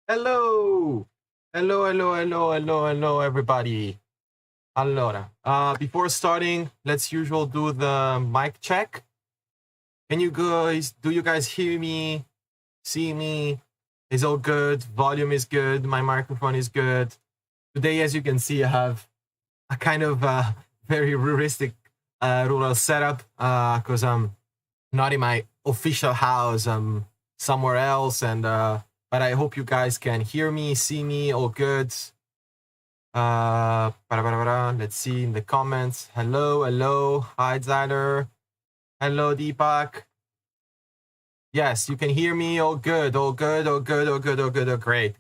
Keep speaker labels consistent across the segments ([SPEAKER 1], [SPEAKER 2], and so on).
[SPEAKER 1] Hello! Hello, everybody. Allora, before starting, let's usual do the mic check. Do you guys hear me, see me? Is all good? Volume is good, my microphone is good. Today, as you can see, I have a kind of very rural setup because I'm not in my official house. I'm somewhere else, and but I hope you guys can hear me, see me, all good. Let's see in the comments. Hello. Hi, Zyler. Hello, Deepak. Yes, you can hear me. All good. Great.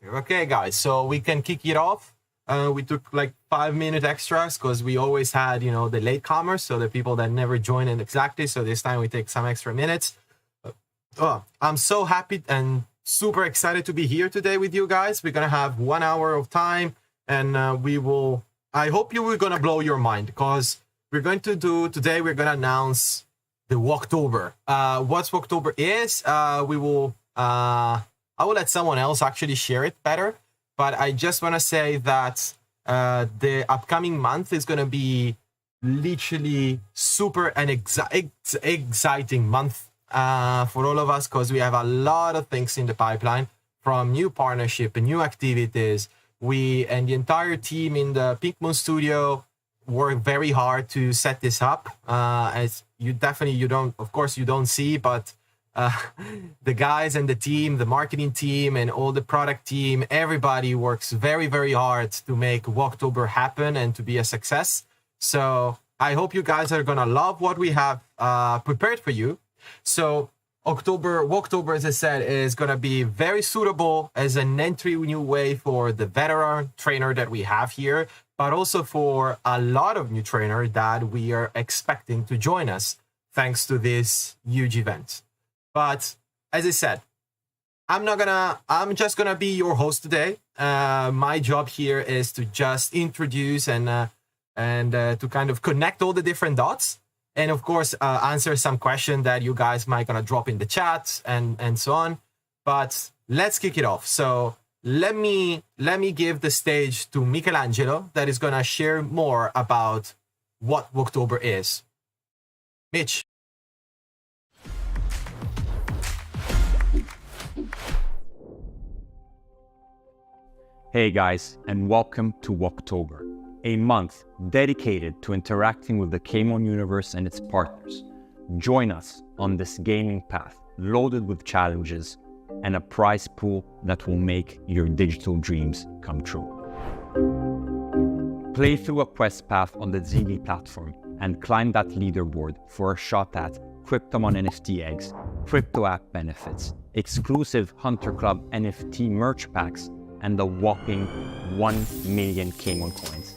[SPEAKER 1] Okay, guys. So we can kick it off. We took like 5-minute extras because we always had, the latecomers, so the people that never joined in exactly. So this time we take some extra minutes. I'm so happy and super excited to be here today with you guys. We're gonna have 1 hour of time, and I hope you are gonna blow your mind because we're going to do today. We're gonna announce the WOKtober. What WOKtober is? I will let someone else actually share it better. But I just want to say that the upcoming month is going to be literally super and exciting month for all of us because we have a lot of things in the pipeline, from new partnership and new activities. We and the entire team in the Pink Moon Studio work very hard to set this up. As you don't see, but the guys and the team, the marketing team and all the product team, everybody works very, very hard to make WOKtober happen and to be a success. So I hope you guys are gonna love what we have prepared for you. So WOKtober, as I said, is gonna be very suitable as an entry new way for the veteran trainer that we have here, but also for a lot of new trainers that we are expecting to join us thanks to this huge event. But as I said, I'm just gonna be your host today. My job here is to just introduce and to kind of connect all the different dots, and of course answer some questions that you guys might gonna drop in the chat and so on. But let's kick it off. So let me give the stage to Michelangelo, that is gonna share more about what WOKtober is. Mitch.
[SPEAKER 2] Hey guys, and welcome to WOKtober, a month dedicated to interacting with the K-Mon universe and its partners. Join us on this gaming path loaded with challenges and a prize pool that will make your digital dreams come true. Play through a quest path on the Zili platform and climb that leaderboard for a shot at Cryptomon NFT eggs, crypto app benefits, exclusive Hunter Club NFT merch packs, and the whopping 1 million K-Mon coins.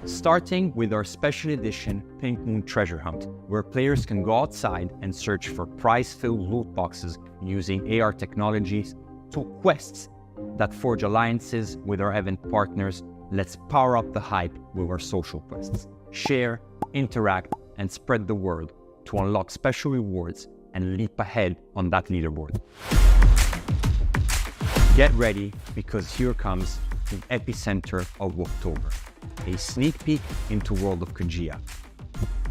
[SPEAKER 2] Starting with our special edition Pink Moon Treasure Hunt, where players can go outside and search for prize-filled loot boxes using AR technologies, to quests that forge alliances with our event partners. Let's power up the hype with our social quests. Share, interact, and spread the word to unlock special rewards and leap ahead on that leaderboard. Get ready, because here comes the epicenter of WOKtober, a sneak peek into World of Kujia,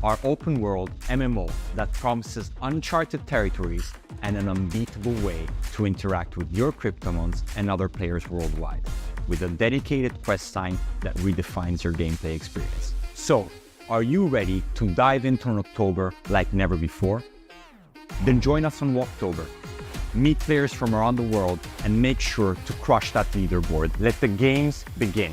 [SPEAKER 2] our open world MMO that promises uncharted territories and an unbeatable way to interact with your Cryptomons and other players worldwide, with a dedicated quest sign that redefines your gameplay experience. So, are you ready to dive into an October like never before? Then join us on WOKtober. Meet players from around the world and make sure to crush that leaderboard. Let the games begin.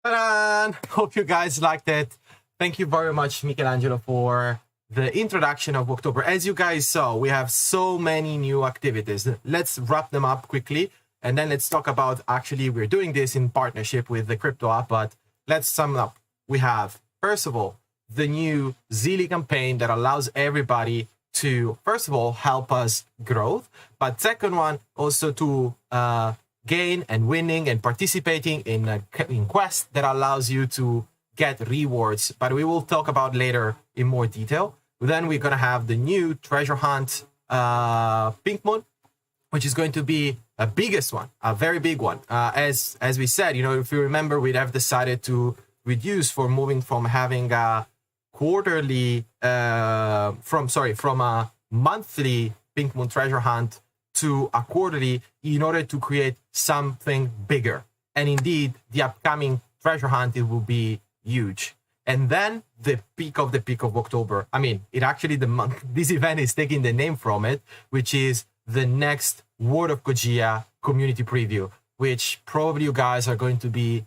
[SPEAKER 1] Ta-da! Hope you guys liked it. Thank you very much, Michelangelo, for the introduction of WOKtober. As you guys saw, we have so many new activities. Let's wrap them up quickly, and then let's talk about, actually, we're doing this in partnership with the crypto app, but let's sum up. We have, first of all, the new Zili campaign that allows everybody to, first of all, help us grow, but second one, also to gain and winning and participating in quest that allows you to get rewards, but we will talk about later in more detail. Then we're gonna have the new treasure hunt Pink Moon, which is going to be a biggest one, a very big one. As we said, if you remember, we'd have decided to reduce for moving from having a quarterly, from a monthly Pink Moon treasure hunt to a quarterly in order to create something bigger. And indeed, the upcoming treasure hunt, it will be huge. And then the peak of October. I mean, this event is taking the name from it, which is the next World of Kogia community preview, which probably you guys are going to be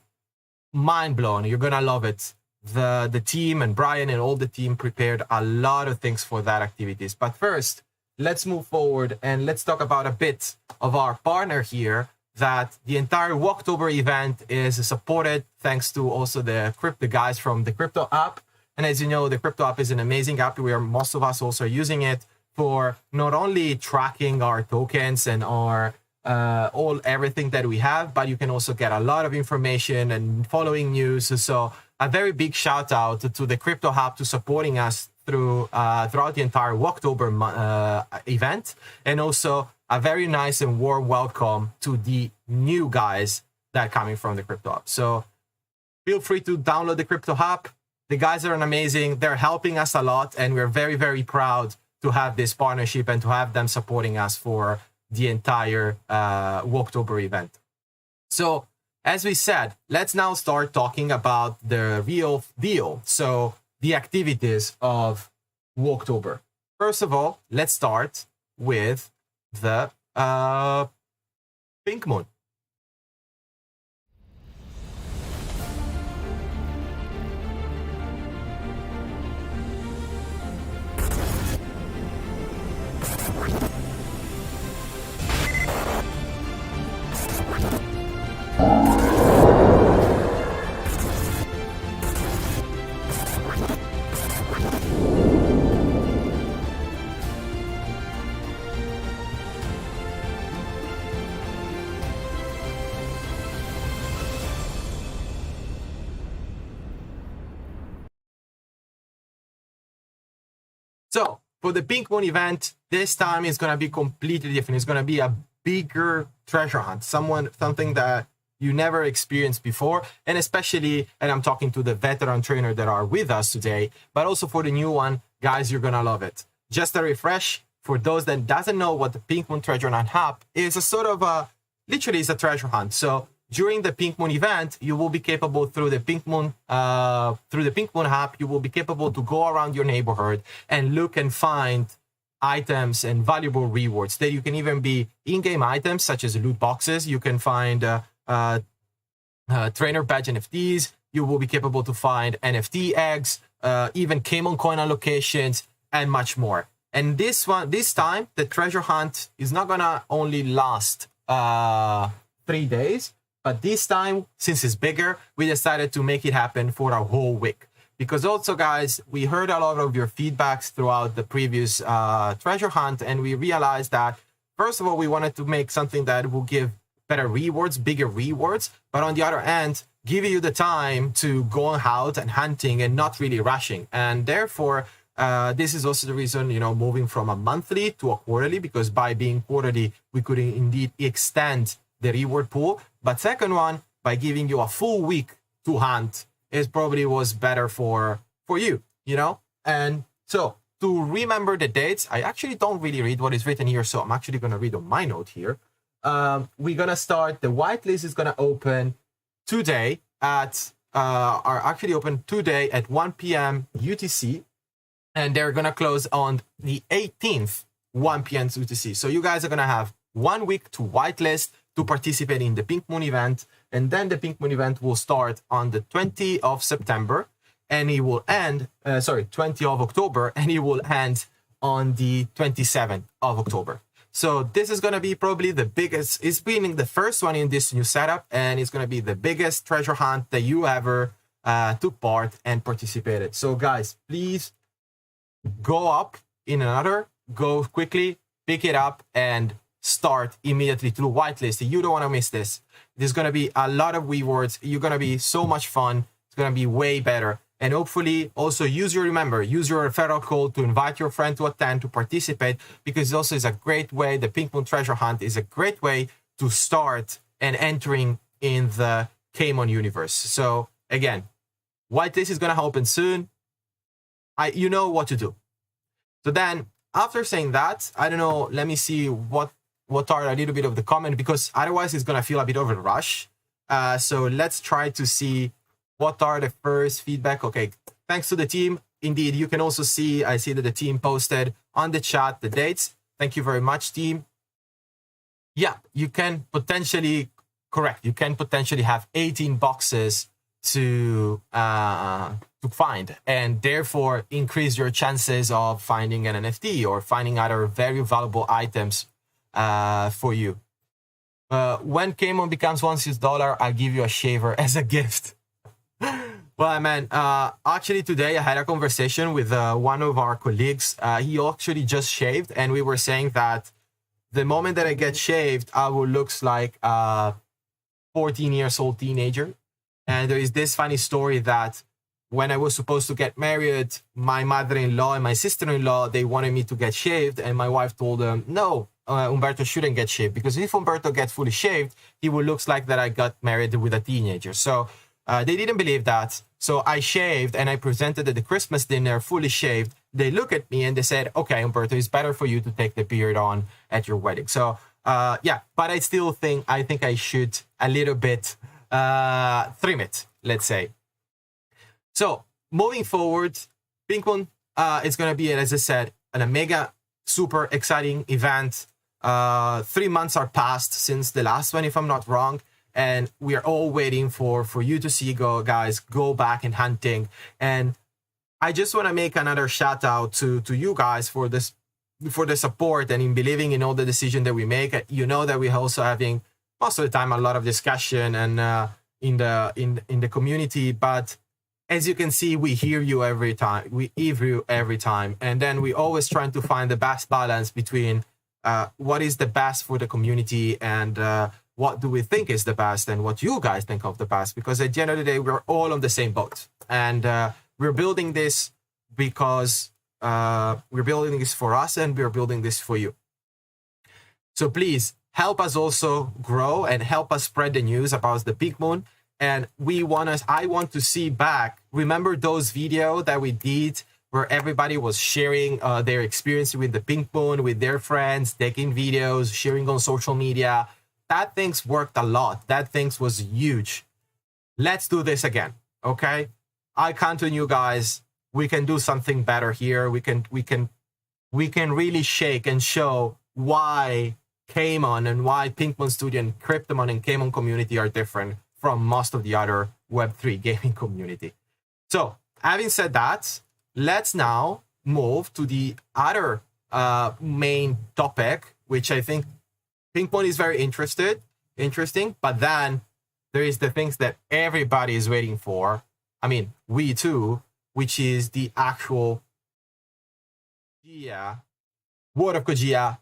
[SPEAKER 1] mind blown. You're gonna love it. The team and Brian and all the team prepared a lot of things for that activities. But first, let's move forward and let's talk about a bit of our partner here, that the entire WOKtober event is supported thanks to also the guys from the crypto app. And as you know, the crypto app is an amazing app where most of us also are using it for not only tracking our tokens and our everything that we have, but you can also get a lot of information and following news. So a very big shout out to the crypto hub to supporting us throughout the entire WOKtober event, and also a very nice and warm welcome to the new guys that are coming from the crypto hub. So feel free to download the crypto hub. The guys are amazing. They're helping us a lot, and we're very, very proud to have this partnership and to have them supporting us for the entire WOKtober event. So as we said, let's now start talking about the real deal. So the activities of WOKtober. First of all, let's start with the Pink Moon. So for the Pink Moon event, this time is going to be completely different. It's going to be a bigger treasure hunt, something that you never experienced before. And especially, and I'm talking to the veteran trainer that are with us today, but also for the new one, guys, you're going to love it. Just a refresh for those that doesn't know what the Pink Moon treasure hunt hub is, a sort of literally is a treasure hunt. So during the Pink Moon event, you will be capable through the Pink Moon app, you will be capable to go around your neighborhood and look and find items and valuable rewards. That you can even be in-game items such as loot boxes. You can find trainer badge NFTs. You will be capable to find NFT eggs, even Camon coin allocations, and much more. And this time, the treasure hunt is not gonna only last 3 days. But this time, since it's bigger, we decided to make it happen for a whole week. Because also, guys, we heard a lot of your feedbacks throughout the previous treasure hunt, and we realized that, first of all, we wanted to make something that will give better rewards, bigger rewards, but on the other hand, give you the time to go out and hunting and not really rushing. And therefore, this is also the reason, moving from a monthly to a quarterly, because by being quarterly, we could indeed extend the reward pool. But second one, by giving you a full week to hunt, it probably was better for you, And so to remember the dates, I actually don't really read what is written here, so I'm actually going to read on my note here. We're going to start, the whitelist is going to open today at 1 p.m. UTC, and they're going to close on the 18th, 1 p.m. UTC. So you guys are going to have 1 week to whitelist to participate in the Pink Moon event, and then the Pink Moon event will start on the 20th of September, and it will end, 20th of October, and it will end on the 27th of October. So this is going to be probably the biggest, it's been the first one in this new setup, and it's going to be the biggest treasure hunt that you ever took part and participated. So guys, please go up in another, go quickly, pick it up, and start immediately to whitelist. You don't want to miss this. There's going to be a lot of rewards. You're going to be so much fun. It's going to be way better. And hopefully also use your referral code to invite your friend to attend, to participate, because also is a great way, the Pink Moon Treasure Hunt is a great way to start and entering in the K-Mon universe. So again, whitelist is going to open soon. You know what to do. So then after saying that, I don't know, let me see what are a little bit of the comment, because otherwise it's going to feel a bit of a rush. So let's try to see what are the first feedback. Okay, thanks to the team. Indeed, you can also see, I see that the team posted on the chat the dates. Thank you very much, team. Yeah, you can potentially, correct, you can potentially have 18 boxes to find, and therefore increase your chances of finding an NFT or finding other very valuable items for you. When K-Mon becomes $1, I'll give you a shaver as a gift. Well, man, actually today I had a conversation with one of our colleagues. He actually just shaved, and we were saying that the moment that I get shaved, I will look like a 14-year-old teenager. And there is this funny story that when I was supposed to get married, my mother-in-law and my sister-in-law, they wanted me to get shaved, and my wife told them, no, Umberto shouldn't get shaved, because if Umberto gets fully shaved, he will look like that I got married with a teenager. So they didn't believe that. So I shaved, and I presented at the Christmas dinner fully shaved. They look at me and they said, okay, Umberto, it's better for you to take the beard on at your wedding. So yeah, but I still think I should a little bit trim it, let's say. So moving forward, Pink Moon is going to be, as I said, a mega super exciting event. 3 months are passed since the last one, if I'm not wrong. And we are all waiting for you to see, guys, go back and hunting. And I just want to make another shout out to you guys for this, for the support and in believing in all the decisions that we make. You know that we're also having most of the time a lot of discussion and in the community, but as you can see, we hear you every time, we hear you every time, and then we always trying to find the best balance between what is the best for the community and what do we think is the best and what you guys think of the best, because at the end of the day, we're all on the same boat, and we're building this because we're building this for us and we're building this for you. So please help us also grow and help us spread the news about the Pink Moon. And I want to see back. Remember those videos that we did where everybody was sharing their experience with the Pink Moon, with their friends, taking videos, sharing on social media. That things worked a lot. That things was huge. Let's do this again, okay? I count on you guys. We can do something better here. We can really shake and show why K-Mon and why Pink Moon Studio and Cryptomon and K-Mon community are different from most of the other Web3 gaming community. So having said that, let's now move to the other main topic, which I think Pink Moon is very interesting, but then there is the things that everybody is waiting for. I mean, we too, which is the actual World of Kojia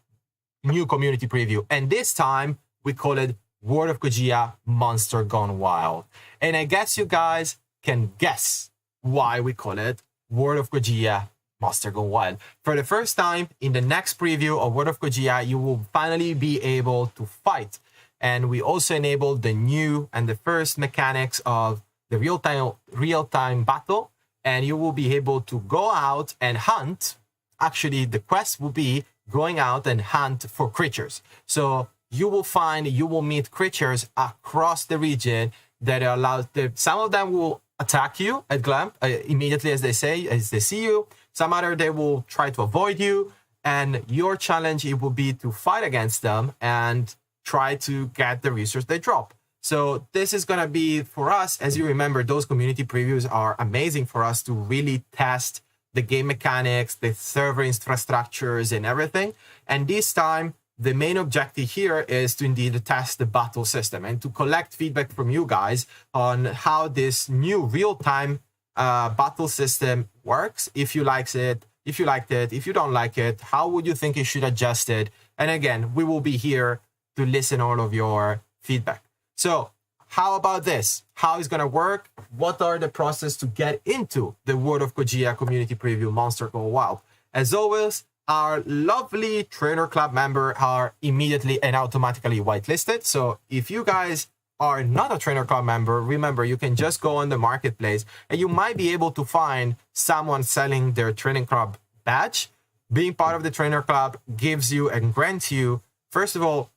[SPEAKER 1] new community preview. And this time we call it World of Kojia Monster Gone Wild. And I guess you guys can guess why we call it World of Kojia Monster Gone Wild. For the first time in the next preview of World of Kojia, you will finally be able to fight. And we also enabled the new and the first mechanics of the real-time battle. And you will be able to go out and hunt. Actually, the quest will be going out and hunt for creatures. So you will meet creatures across the region that are allowed to, some of them will attack you at glance immediately as they see you. Some other, they will try to avoid you. And your challenge, it will be to fight against them and try to get the resource they drop. So this is going to be for us, as you remember, those community previews are amazing for us to really test the game mechanics, the server infrastructures and everything. And this time, the main objective here is to indeed test the battle system and to collect feedback from you guys on how this new real-time battle system works. If you liked it, if you don't like it, how would you think you should adjust it? And again, we will be here to listen all of your feedback. So how about this? How is going to work? What are the process to get into the World of Kogia community preview Monster Go Wild? As always, our lovely Trainer Club member are immediately and automatically whitelisted. So if you guys are not a Trainer Club member, remember, you can just go on the marketplace and you might be able to find someone selling their Training Club badge. Being part of the Trainer Club gives you and grants you, first of all,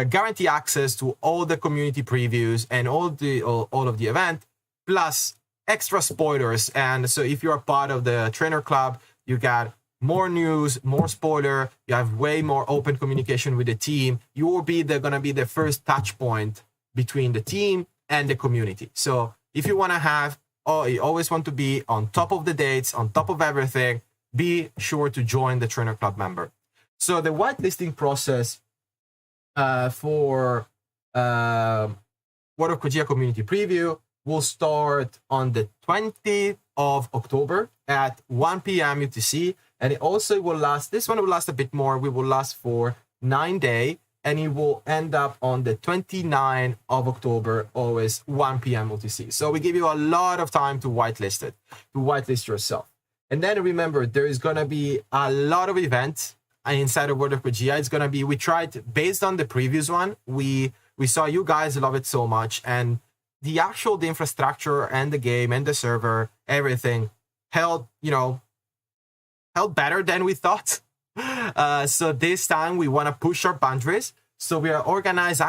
[SPEAKER 1] guarantee access to all the community previews and all of the event, plus extra spoilers. And so if you're a part of the Trainer Club, you got more news, more spoiler, you have way more open communication with the team. You will be gonna be the first touch point between the team and the community. So if you want to have, you always want to be on top of the dates, on top of everything, be sure to join the Trainer Club member. So the whitelisting process for World of Kogia community preview will start on the 20th of October at 1 p.m. UTC, and it also will last, this one will last a bit more, we will last for 9 days, and it will end up on the 29th of October, always 1 p.m. UTC. So we give you a lot of time to whitelist it, to whitelist yourself. And then remember, there is going to be a lot of events inside of World of Kogia. It's going to be, we tried, based on the previous one, we saw you guys love it so much, and the infrastructure and the game and the server, everything held better than we thought. So this time we want to push our boundaries. So we organize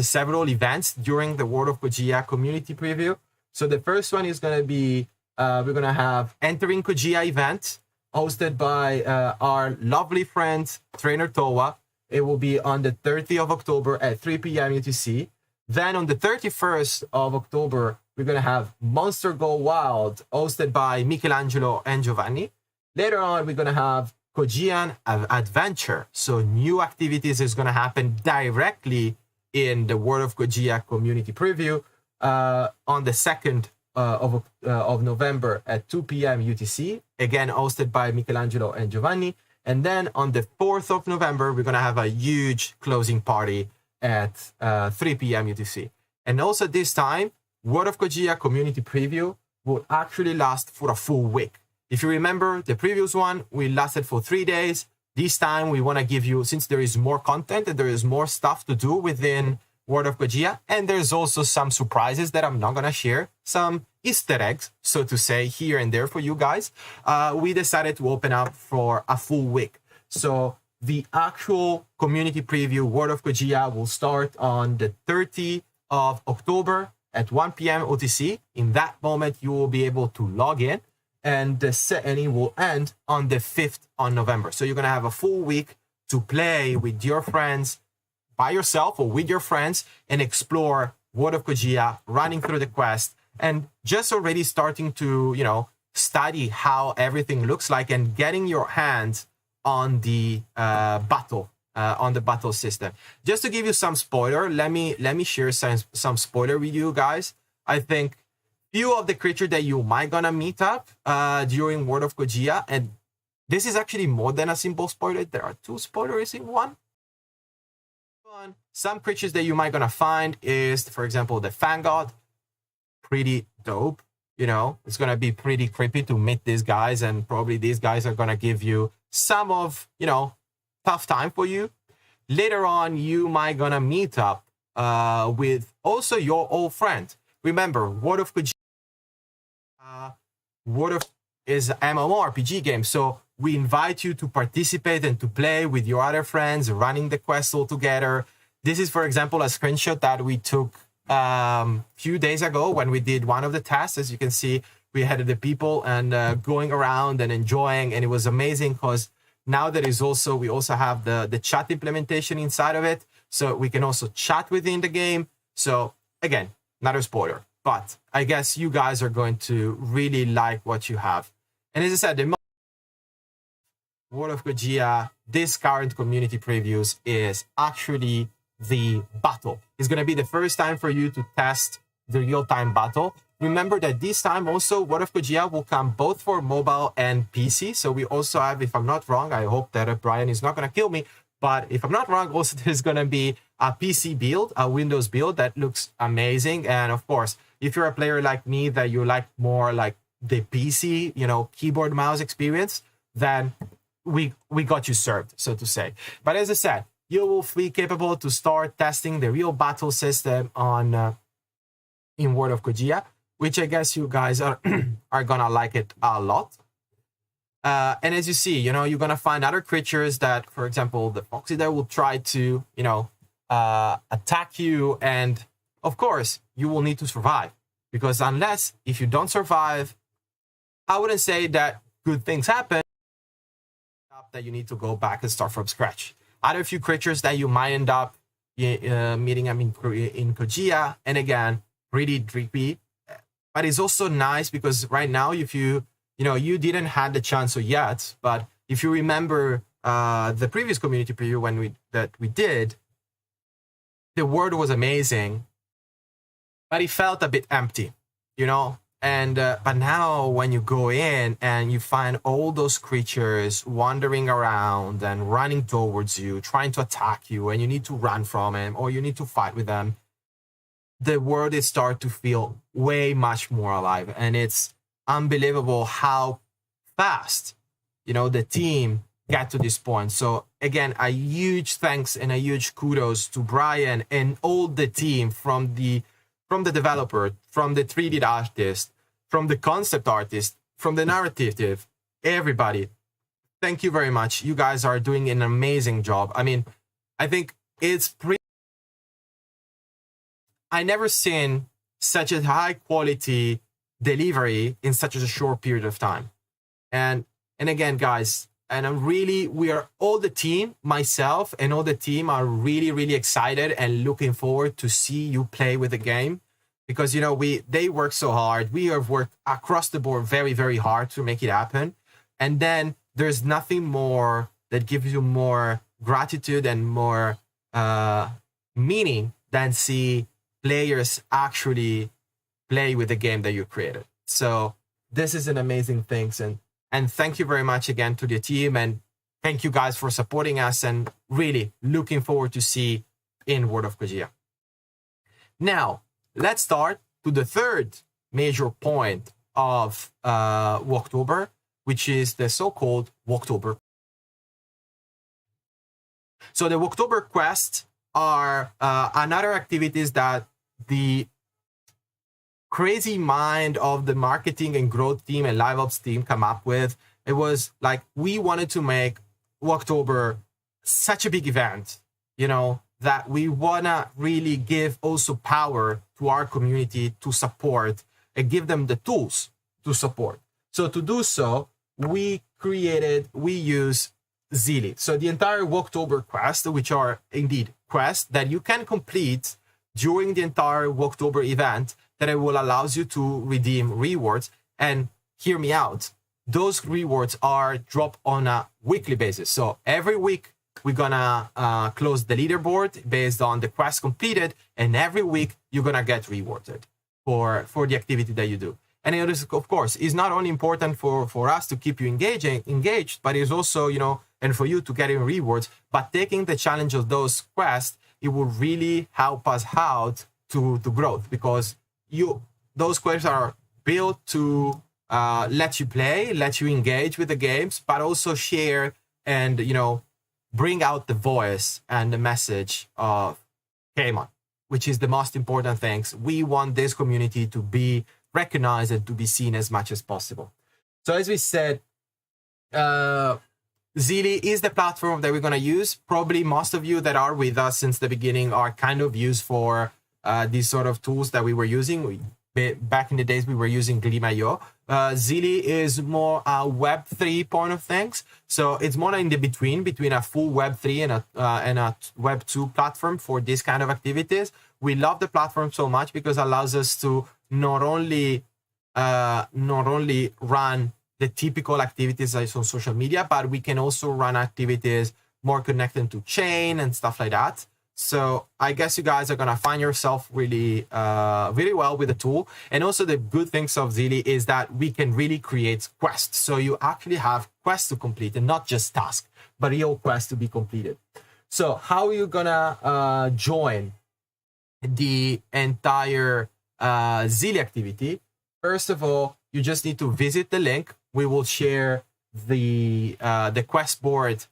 [SPEAKER 1] several events during the World of Kogia community preview. So the first one is going to be, we're going to have Entering Kogia event hosted by our lovely friend, Trainer Towa. It will be on the 30th of October at 3 p.m. UTC. Then on the 31st of October, we're going to have Monster Go Wild, hosted by Michelangelo and Giovanni. Later on, we're going to have Kogian Adventure. So new activities is going to happen directly in the World of Kogia community preview on the 2nd of November at 2 p.m. UTC. Again, hosted by Michelangelo and Giovanni. And then on the 4th of November, we're going to have a huge closing party at 3 p.m. UTC. And also this time, World of Kogia community preview will actually last for a full week. If you remember the previous one, we lasted for 3 days. This time we want to give you, since there is more content and there is more stuff to do within World of Kogia, and there's also some surprises that I'm not going to share, some Easter eggs, so to say, here and there for you guys, we decided to open up for a full week. So the actual community preview World of Kogia will start on the 30th of October at 1 p.m. OTC. In that moment, you will be able to log in, and it will end on the 5th of November. So you're going to have a full week to play with your friends, by yourself or with your friends, and explore World of Kogia, running through the quest, and just already starting to, study how everything looks like and getting your hands on the battle system. Just to give you some spoiler, let me share some spoiler with you guys. I think few of the creatures that you might gonna meet up during World of Kogia, and this is actually more than a simple spoiler. There are 2 spoilers in one. Some creatures that you might gonna find is, for example, the Fan God. Pretty dope. It's gonna be pretty creepy to meet these guys, and probably these guys are gonna give you some of, tough time for you. Later on, you might gonna meet up with also your old friend. Remember, World of Kogia is an MMORPG game, so we invite you to participate and to play with your other friends, running the quest all together. This is, for example, a screenshot that we took few days ago when we did one of the tasks. As you can see, we had the people and going around and enjoying, and it was amazing because now we also have the chat implementation inside of it, so we can also chat within the game. So again, not a spoiler, but I guess you guys are going to really like what you have. And as I said, the World of Kogia, this current community previews is actually the battle. It's going to be the first time for you to test the real-time battle. Remember that this time also World of Kogia will come both for mobile and PC. So we also have, if I'm not wrong, I hope that Brian is not going to kill me, but if I'm not wrong, also there's going to be a PC build, a Windows build that looks amazing. And of course, if you're a player like me that you like more like the PC, keyboard mouse experience, then we got you served, so to say. But as I said, you will be capable to start testing the real battle system on in World of Kojia, which I guess you guys are are gonna like it a lot. And as you see, you're gonna find other creatures that, for example, the Foxy there will try to, attack you, and of course, you will need to survive, because if you don't survive, I wouldn't say that good things happen, that you need to go back and start from scratch. Other few creatures that you might end up meeting in Kojia, and again, pretty drippy. But it's also nice because right now, if you didn't have the chance yet, but if you remember the previous community preview that we did, the world was amazing, but it felt a bit empty, And but now when you go in and you find all those creatures wandering around and running towards you, trying to attack you, and you need to run from them or you need to fight with them, the world is start to feel way much more alive. And it's unbelievable how fast, the team got to this point. So again, a huge thanks and a huge kudos to Brian and all the team, from the developer, from the 3D artist, from the concept artist, from the narrative, everybody. Thank you very much. You guys are doing an amazing job. I mean, I think it's I never seen such a high quality delivery in such a short period of time. And again, guys, and we are all the team, myself and all the team are really, really excited and looking forward to see you play with the game, because, they work so hard. We have worked across the board very, very hard to make it happen. And then there's nothing more that gives you more gratitude and more meaning than see players actually play with the game that you created. So this is an amazing thing. And thank you very much again to the team. And thank you guys for supporting us, and really looking forward to see in World of Kojia. Now, let's start to the third major point of WOKtober, which is the so-called WOKtober. So the WOKtober quests are another activities that the crazy mind of the marketing and growth team and live ops team come up with. It was like, we wanted to make WOKtober such a big event, that we wanna really give also power to our community to support and give them the tools to support. So to do so, we use Zili. So the entire WOKtober quest, which are indeed quests that you can complete during the entire WOKtober event, that it will allows you to redeem rewards. And hear me out, those rewards are dropped on a weekly basis. So every week we're gonna close the leaderboard based on the quest completed, and every week you're gonna get rewarded for the activity that you do. And it is, of course, is not only important for us to keep you engaged, but it's also, and for you to get in rewards. But taking the challenge of those quests, it will really help us out to growth, because those quests are built to let you play, let you engage with the games, but also share and, bring out the voice and the message of K-Mon, which is the most important things. We want this community to be recognized and to be seen as much as possible. So as we said, Zili is the platform that we're going to use. Probably most of you that are with us since the beginning are kind of used for these sort of tools that we were using. Back in the days, we were using Gleam.io. Zili is more a Web3 point of things. So it's more in the between a full Web3 and a Web2 platform for this kind of activities. We love the platform so much because it allows us to not only run the typical activities like on social media, but we can also run activities more connected to chain and stuff like that. So I guess you guys are going to find yourself really well with the tool. And also the good things of Zili is that we can really create quests. So you actually have quests to complete and not just tasks, but real quests to be completed. So how are you gonna join the entire Zilli activity? First of all, you just need to visit the link. We will share the quest board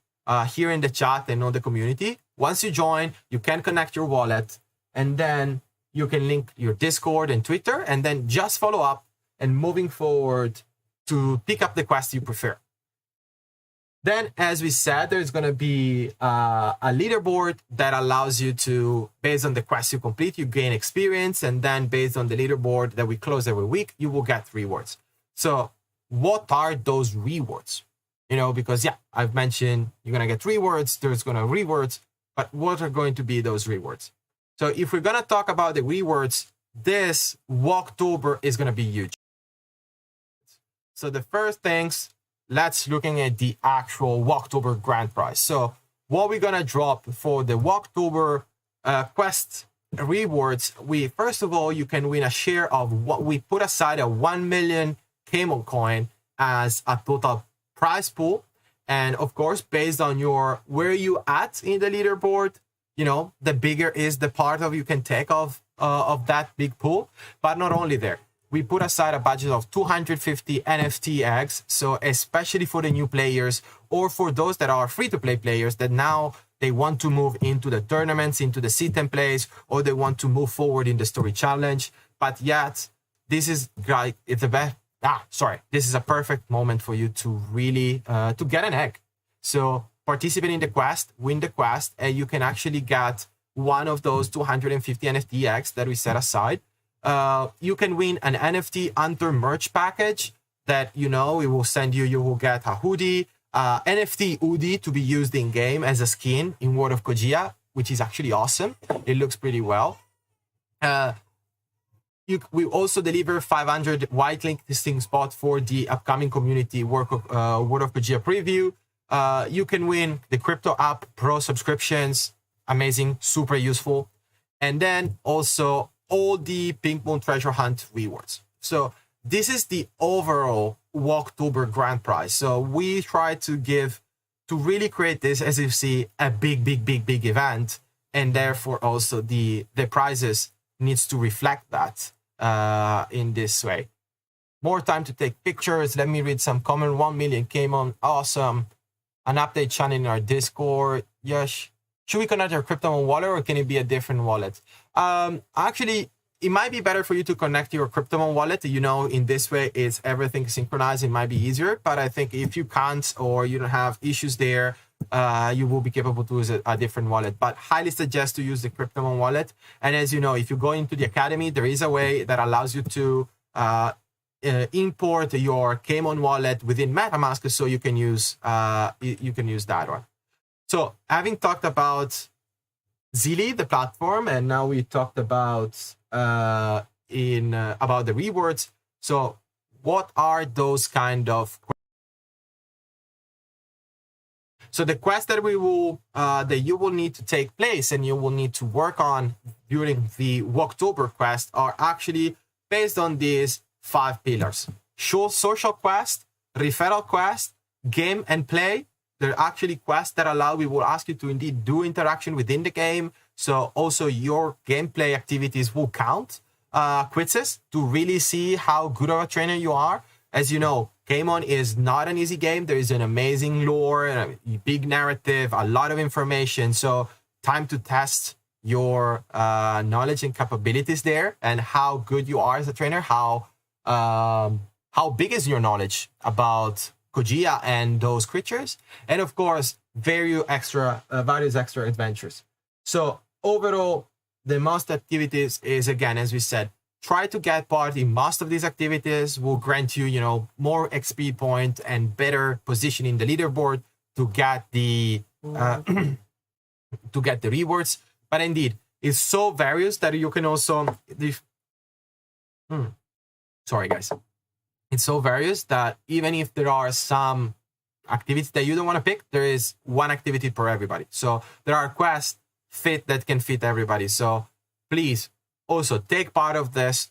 [SPEAKER 1] here in the chat and on the community. Once you join, you can connect your wallet, and then you can link your Discord and Twitter, and then just follow up and moving forward to pick up the quest you prefer. Then, as we said, there's going to be a leaderboard that allows you to, based on the quest you complete, you gain experience. And then based on the leaderboard that we close every week, you will get rewards. So what are those rewards? You know, because, yeah, I've mentioned you're going to get rewards. There's going to rewards. But what are going to be those rewards? So if we're going to talk about the rewards, this WOKtober is going to be huge. So the first things, let's looking at the actual WOKtober grand prize. So what we're gonna drop for the WOKtober quest rewards, first of all, you can win a share of what we put aside, a 1 million Camel coin as a total prize pool. And of course, based on where you at in the leaderboard, you know, the bigger is the part of you can take of that big pool. But not only there. We put aside a budget of 250 NFT eggs. So especially for the new players or for those that are free-to-play players that now they want to move into the tournaments, into the sit and plays, or they want to move forward in the story challenge. But yet, this is like it's the best. This is a perfect moment for you to really to get an egg. So participate in the quest, win the quest, and you can actually get one of those 250 NFT eggs that we set aside. You can win an NFT Hunter merch package that, you know, it will send you, you will get a hoodie, NFT hoodie to be used in game as a skin in World of Kojia, which is actually awesome. It looks pretty well. We also deliver 500 whitelink listing spot for the upcoming community World of Kojia preview. You can win the Crypto App Pro subscriptions. Amazing, super useful. And then also all the Pink Moon Treasure Hunt rewards. So this is the overall WOKtober grand prize. So we try to really create this, as you see, a big event. And therefore also the prizes needs to reflect that in this way. More time to take pictures. Let me read some comment. 1 million came on. Awesome. An update channel in our Discord. Yes. Should we connect our crypto wallet or can it be a different wallet? Actually, it might be better for you to connect your crypto wallet. You know, in this way, it's everything synchronized. It might be easier. But I think if you can't or you don't have issues there, you will be capable to use a different wallet. But highly suggest to use the crypto wallet. And as you know, if you go into the academy, there is a way that allows you to import your Kmon wallet within MetaMask, so you can use that one. So having talked about Zilli, the platform, and now we talked about about the rewards. So what are those kind of the quests that you will need to take place and you will need to work on during the WOKtober quest are actually based on these 5 pillars: social quest, referral quest, game and play. They're actually quests that we will ask you to indeed do interaction within the game. So also your gameplay activities will count. Quizzes to really see how good of a trainer you are. As you know, Kmon is not an easy game. There is an amazing lore, and a big narrative, a lot of information. So time to test your knowledge and capabilities there, and how good you are as a trainer. How big is your knowledge about Kojia and those creatures, and of course various extra adventures. So overall, the most activities is, again, as we said, try to get part in most of these activities. Will grant you, more XP point and better position in the leaderboard to get the rewards. But indeed, it's so various that you can also sorry guys. It's so various that even if there are some activities that you don't want to pick, there is one activity per everybody. So there are quests that can fit everybody. So please also take part of this.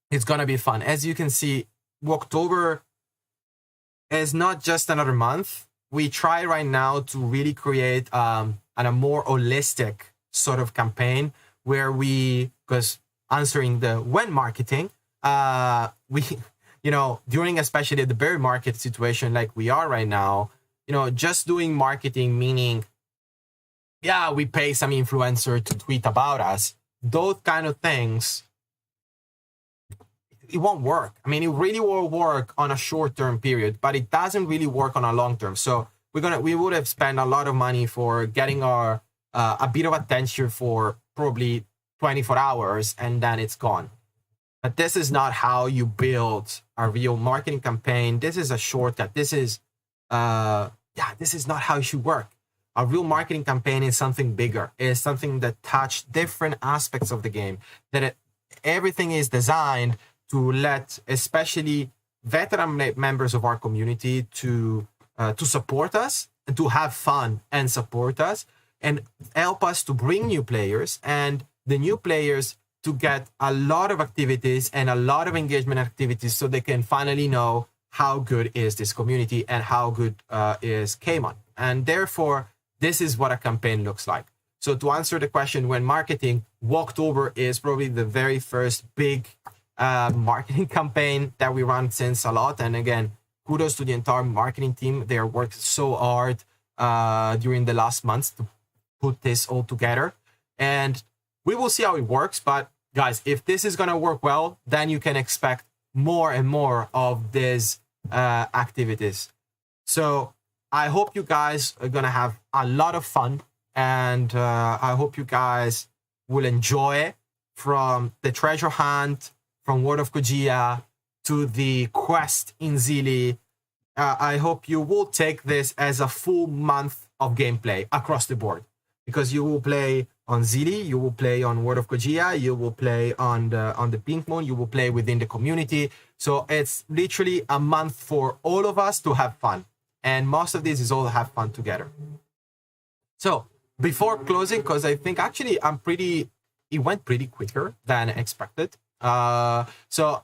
[SPEAKER 1] It's going to be fun. As you can see, WOKtober is not just another month. We try right now to really create a and a more holistic sort of campaign where because answering the when marketing, we, during especially the bear market situation like we are right now, just doing marketing, meaning, yeah, we pay some influencer to tweet about us, those kind of things, it won't work. I mean, it really will work on a short-term period, but it doesn't really work on a long-term. So we would have spent a lot of money for getting our a bit of attention for probably 24 hours, and then it's gone. But this is not how you build a real marketing campaign. This is a shortcut. This is not how it should work. A real marketing campaign is something bigger. It's something that touches different aspects of the game. Everything is designed to let, especially veteran members of our community, to support us and to have fun and support us and help us to bring new players, and the new players to get a lot of activities and a lot of engagement activities so they can finally know how good is this community and how good is Kmon. And therefore, this is what a campaign looks like. So to answer the question, when marketing, WOKtober is probably the very first big marketing campaign that we run since a lot. And again, kudos to the entire marketing team. They are worked so hard during the last months to put this all together. And we will see how it works. But guys, if this is going to work well, then you can expect more and more of these activities. So I hope you guys are going to have a lot of fun. And I hope you guys will enjoy it, from the treasure hunt, from World of Kojia to the quest in Zili. I hope you will take this as a full month of gameplay across the board, because you will play on Zili, you will play on World of Kojia, you will play on the Pink Moon, you will play within the community. So it's literally a month for all of us to have fun. And most of this is all have fun together. So before closing, because I think actually it went pretty quicker than expected. So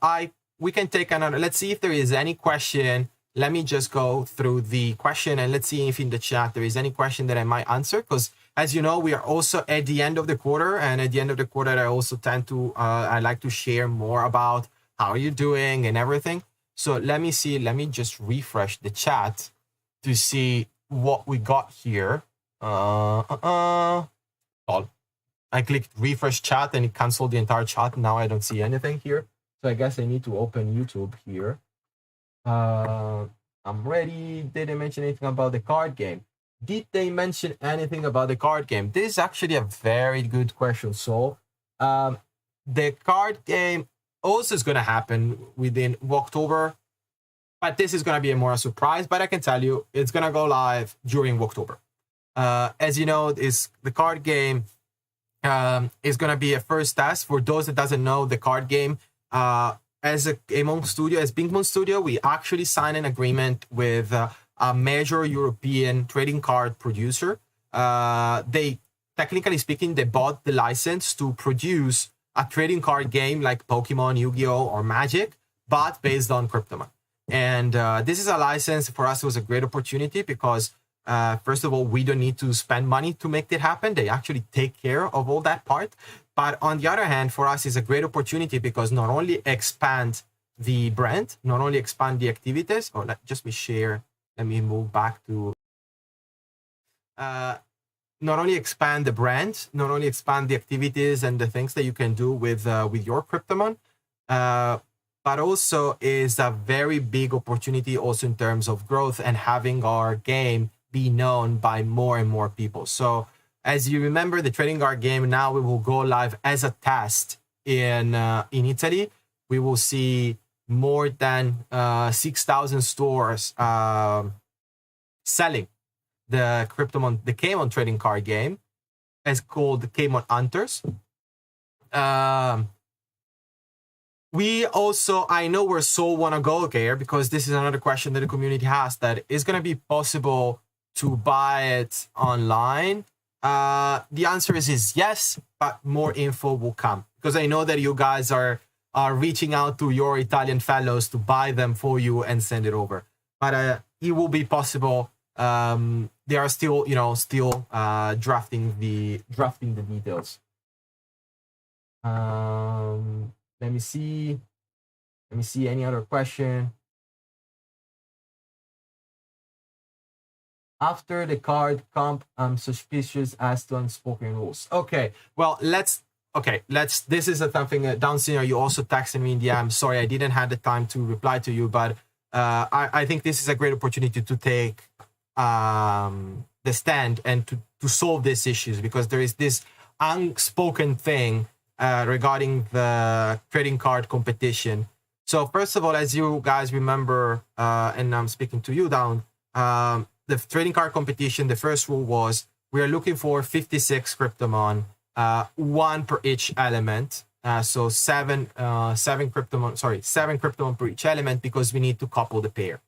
[SPEAKER 1] we can take another, let's see if there is any question. Let me just go through the question and let's see if in the chat there is any question that I might answer. Because as you know, we are also at the end of the quarter, and at the end of the quarter, I also tend to, I like to share more about how are you doing and everything. So let me see, let me just refresh the chat to see what we got here. I clicked refresh chat and it canceled the entire chat. Now I don't see anything here. So I guess I need to open YouTube here. I'm ready. Did they mention anything about the card game? Did they mention anything about the card game? This is actually a very good question. So the card game also is going to happen within WOKtober, but this is going to be more a surprise. But I can tell you, it's going to go live during WOKtober. As you know, the card game is going to be a first test. For those that doesn't know, the card game, as a Kmon studio, as Pink Moon Studio, we actually signed an agreement with a major European trading card producer. They, technically speaking, they bought the license to produce a trading card game like Pokemon, Yu-Gi-Oh, or Magic, but based on Cryptomon. And this is a license for us. It was a great opportunity because first of all, we don't need to spend money to make it happen. They actually take care of all that part. But on the other hand, for us, it's a great opportunity because not only expand the brand, not only expand the activities, or just me share, let me move back to, not only expand the brand, not only expand the activities and the things that you can do with your Cryptomon, but also is a very big opportunity also in terms of growth and having our game be known by more and more people. So as you remember, the trading card game, now we will go live as a test in Italy. We will see more than 6,000 stores selling the Kmon trading card game. It's called the Kmon Hunters. We also, I know where Soul wanna go here, because this is another question that the community has, that is gonna be possible to buy it online. The answer is yes, but more info will come, because I know that you guys are reaching out to your Italian fellows to buy them for you and send it over. But it will be possible they are still, drafting the details. Let me see any other question. After the card comp, I'm suspicious as to unspoken rules. Okay, well, let's. This is something down senior. You also texted me in the I'm sorry, I didn't have the time to reply to you, but I think this is a great opportunity to take the stand and to solve these issues, because there is this unspoken thing regarding the trading card competition. So first of all, as you guys remember, and I'm speaking to you, Down, the trading card competition, the first rule was we are looking for 56 Cryptomon, 1 per each element. So seven Cryptomon per each element, because we need to couple the pair.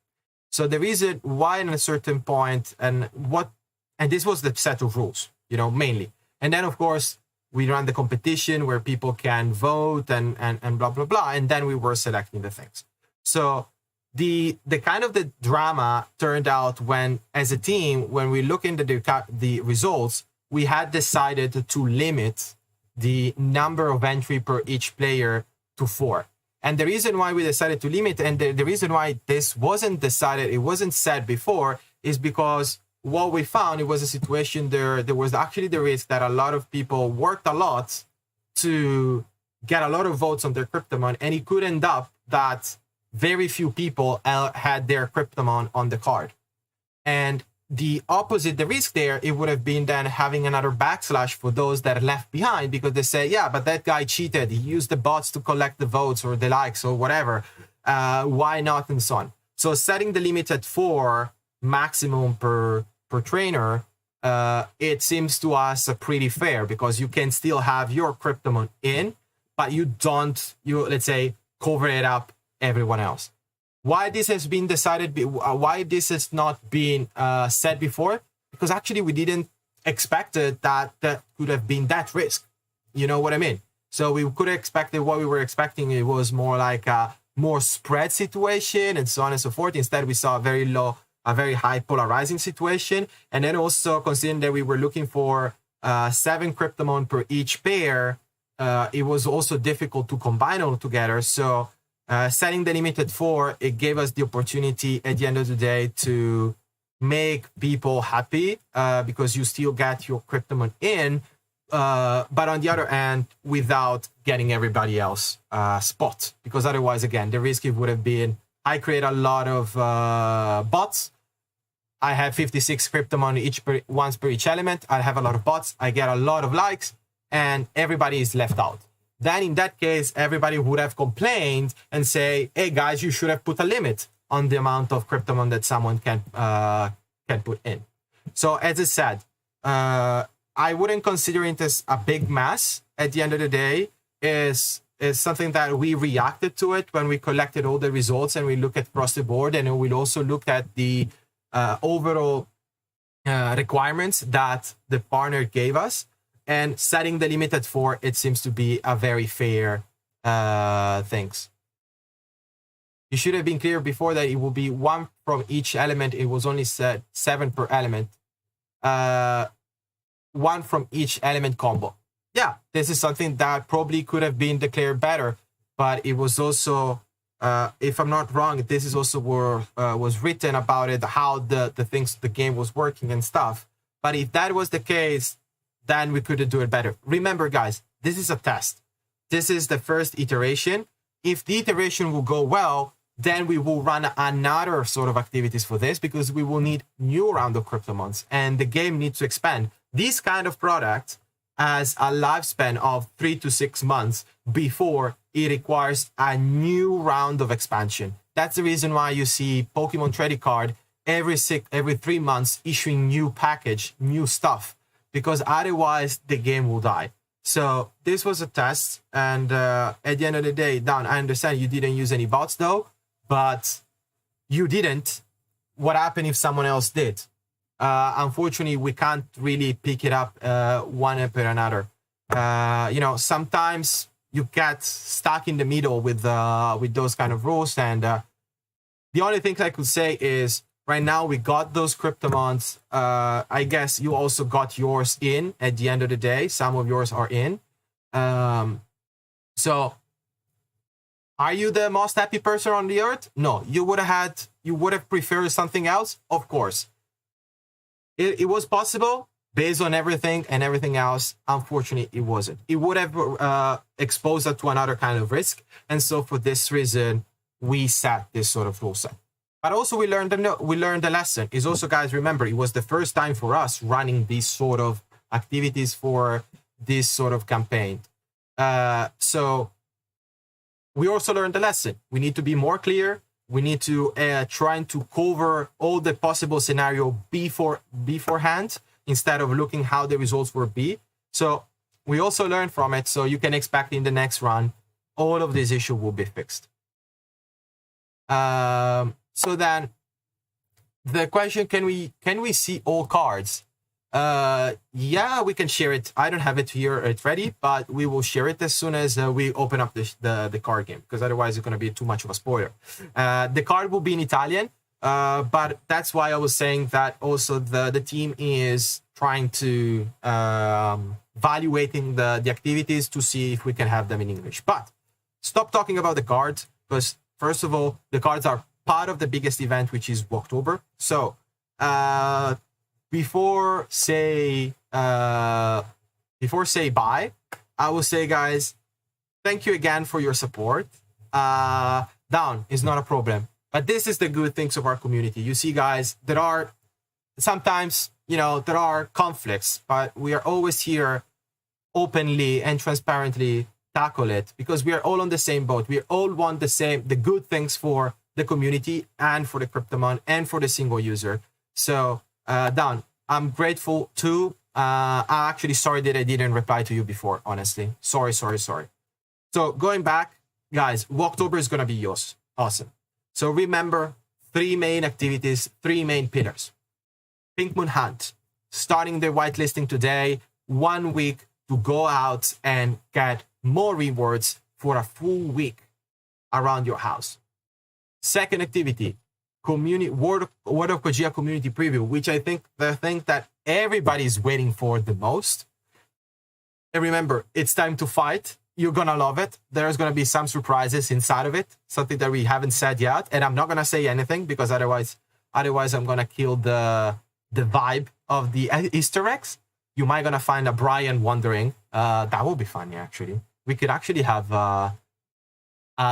[SPEAKER 1] So the reason why at a certain point, and this was the set of rules, mainly. And then of course we ran the competition where people can vote and blah blah blah, and then we were selecting the things. So the kind of the drama turned out when, as a team, when we look into the results, we had decided to limit the number of entry per each player to 4. And the reason why we decided to limit, and the reason why this wasn't decided, it wasn't said before, is because what we found, it was a situation there was actually the risk that a lot of people worked a lot to get a lot of votes on their Cryptomon, and it could end up that very few people had their Cryptomon on the card. And the opposite, the risk there, it would have been then having another backslash for those that are left behind, because they say, yeah, but that guy cheated. He used the bots to collect the votes or the likes or whatever. Why not? And so on. So setting the limit at 4 maximum per trainer, it seems to us pretty fair, because you can still have your Cryptomon in, but you let's say, cover it up everyone else. Why this has been decided, why this has not been said before, because actually we didn't expect that could have been that risk. You know what I mean? So we could have expected what we were expecting. It was more like a more spread situation and so on and so forth. Instead, we saw a very high polarizing situation. And then also considering that we were looking for 7 Cryptomon per each pair, it was also difficult to combine all together. So setting the limit at 4, it gave us the opportunity at the end of the day to make people happy, because you still get your Cryptomon in, but on the other hand, without getting everybody else spot, because otherwise, again, the risk it would have been, I create a lot of bots, I have 56 Cryptomon once per each element, I have a lot of bots, I get a lot of likes, and everybody is left out. Then in that case, everybody would have complained and say, hey guys, you should have put a limit on the amount of Cryptomon that someone can put in. So as I said, I wouldn't consider it as a big mess. At the end of the day, is something that we reacted to it when we collected all the results and we look at across the board, and we also looked at the overall requirements that the partner gave us. And setting the limit at 4, it seems to be a very fair thing. You should have been clear before that it will be 1 from each element. It was only said 7 per element. 1 from each element combo. Yeah, this is something that probably could have been declared better, but it was also, if I'm not wrong, this is also where was written about it, how the game was working and stuff. But if that was the case, then we could do it better. Remember, guys, this is a test. This is the first iteration. If the iteration will go well, then we will run another sort of activities for this, because we will need new round of Cryptomons, and the game needs to expand. This kind of product has a lifespan of 3 to 6 months before it requires a new round of expansion. That's the reason why you see Pokemon Trading Card every 3 months issuing new package, new stuff, because otherwise the game will die. So this was a test, and at the end of the day, Dan, I understand you didn't use any bots though, but you didn't. What happened if someone else did? Unfortunately, we can't really pick it up one after another. Sometimes you get stuck in the middle with those kind of rules, and the only thing I could say is right now we got those Cryptomons. I guess you also got yours in at the end of the day. Some of yours are in. So are you the most happy person on the earth? No, you would have preferred something else. Of course, it was possible based on everything and everything else. Unfortunately, it wasn't. It would have exposed us to another kind of risk. And so for this reason, we set this sort of rule set. But also we learned the lesson. Is also, guys, remember, it was the first time for us running these sort of activities for this sort of campaign. So we also learned the lesson. We need to be more clear. We need to try to cover all the possible scenario beforehand instead of looking how the results will be. So we also learned from it. So you can expect in the next run, all of these issues will be fixed. So then the question, can we see all cards? Yeah, we can share it. I don't have it here it's ready, but we will share it as soon as we open up the card game, because otherwise it's going to be too much of a spoiler. The card will be in Italian, but that's why I was saying that also the team is trying to evaluating the activities to see if we can have them in English. But stop talking about the cards, because first of all, the cards are part of the biggest event, which is WOKtober. So before say bye, I will say, guys, thank you again for your support. Down is not a problem, but this is the good things of our community. You see, guys, there are sometimes, there are conflicts, but we are always here openly and transparently tackle it, because we are all on the same boat. We all want the good things for the community and for the Cryptomon and for the single user. So Down, I'm grateful too. I'm actually sorry that I didn't reply to you before, honestly. Sorry. So going back, guys, WOKtober is going to be yours. Awesome. So remember, 3 main activities, 3 main pillars. Pink Moon Hunt, starting the whitelisting today, 1 week to go out and get more rewards for a full week around your house. Second activity, World of Kojia community preview, which I think the thing that everybody is waiting for the most. And remember, it's time to fight. You're gonna love it. There's gonna be some surprises inside of it, something that we haven't said yet, and I'm not gonna say anything because otherwise I'm gonna kill the vibe of the Easter eggs. You might gonna find a Brian wandering. That will be funny, actually. We could actually have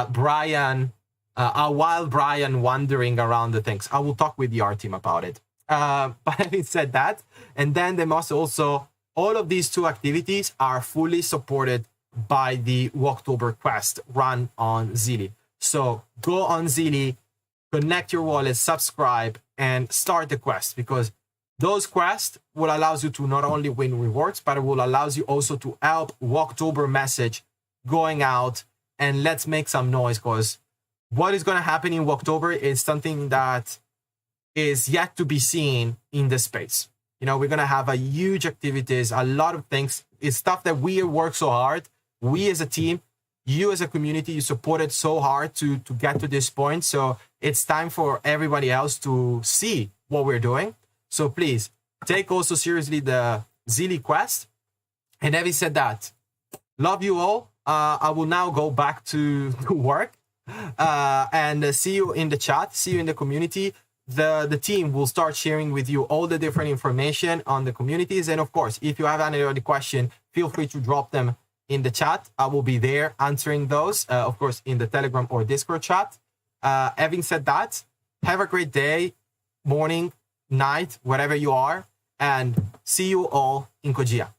[SPEAKER 1] Brian. A wild Brian wandering around the things. I will talk with the art team about it. But having said that, and then they must also, all of these 2 activities are fully supported by the WOKtober quest run on Zilli. So go on Zilli, connect your wallet, subscribe, and start the quest, because those quests will allow you to not only win rewards, but it will allow you also to help WOKtober message going out, and let's make some noise, because what is going to happen in WOKtober is something that is yet to be seen in the space. We're going to have a huge activities, a lot of things. It's stuff that we work so hard. We as a team, you as a community, you supported so hard to get to this point. So it's time for everybody else to see what we're doing. So please take also seriously the Zilli quest. And having said that, love you all. I will now go back to work. And see you in the chat, see you in the community. The team will start sharing with you all the different information on the communities. And of course, if you have any other question, feel free to drop them in the chat. I will be there answering those, of course, in the Telegram or Discord chat. Having said that, have a great day, morning, night, wherever you are, and see you all in Kojia.